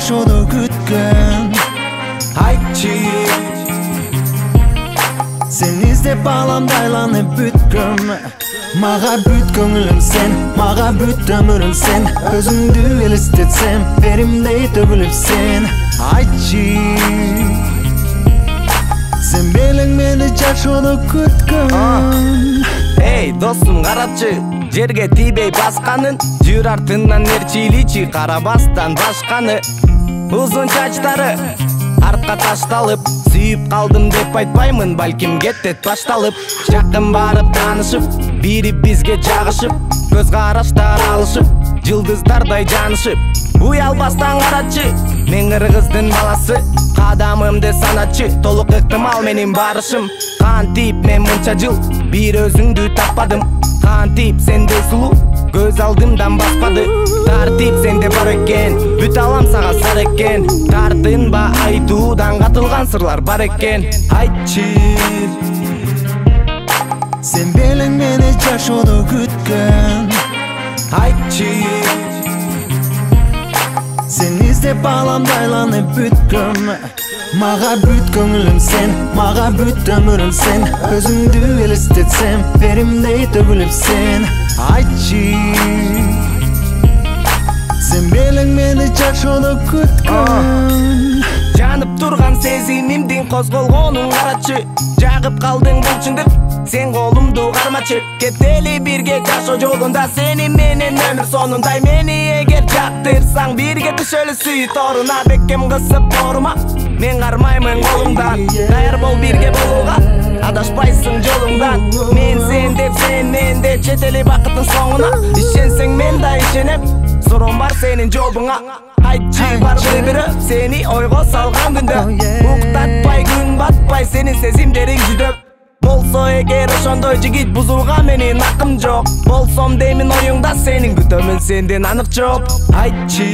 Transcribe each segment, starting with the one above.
жашоону күткөн. Айтчы, сен издеп аламда айланып бүткөм. Мага бүт көңүлүм сен, мага бүт өмүрүм сен. Өзүңдү элестетсем, беримдей төгүлүп сен. Айтчы, сен белең мени жашоону күткөн. Эй, достум карачы, жерге тийбей басканын, жүр артынан эрчиличи карабастан башканы. Узун чачтары артка ташталып, сүйүп калдым деп айтпаймын, балким кеттет башталып. Жакын барып таанышып, бири бизге жагышып, көз караштар алышып, жылдыздардай жанышып. Уялбастан карачы, мен кыргыздын баласы, кадамымды саначы, толук ыктымал менин барышым. Кантип мен мынча жыл бир өзүңдү таппадым, кантип сенде сулуу көз алдымдан баспады. Тартип сенде бар экен, бүт алам сага сар экен. Тартынба айтуудан катылган сырлар бар экен. Айтчы, сен белең мени жашоону күткөн. Айтчы, сен издеп аламда айланып бүткөм. Мага бүт көңүлүм сен, мага бүт өмүрүм сен. Өзүңдү элестетсем, беримдей төгүлүп сен. Айтчы, сен белең мени жашоону күткөн. жанып турган сезимимдин козголгонун карачы, жагып калдың булчундук, сен колумду кармачы. Кетели бирге жашоо жолунда, сени менен өмүр сонундай. Мени эгер жактырсаң, бирге түшөлү сүй торуна. Бекем кысып борума, мен кармаймын колуңдан. Даяр бол бирге болууга, адашпайсың жолуңдан. Мен сен деп, сен мен деп, жетели бакыттын соңуна. Ишенсең мен да ишенем, сором бар сенин жолуңа. Айтчы, барбы бирөө сени ойго салган күндө, уктатпай күн батпай сенин сезимдериң жүдөп. Болсо эгер ошондой жигит бузулган менин акым жок, болсом деймин оюңда сенин күтөмүн сенден анык жооп. Айтчы,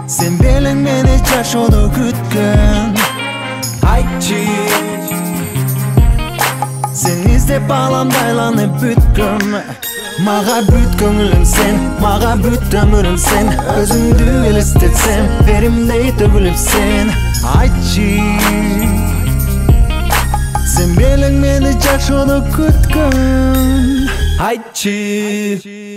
сен белең мени жашоону күткөн. Айтчы, сен издеп аламда айланып бүткөм. Мага бүт көңүлүм сен, мага бүт өмүрүм сен. Өзүңдү элестетсем, беримдей төгүлүп сен. Айтчы, сен белең мени жашоону күткөн. айтчы.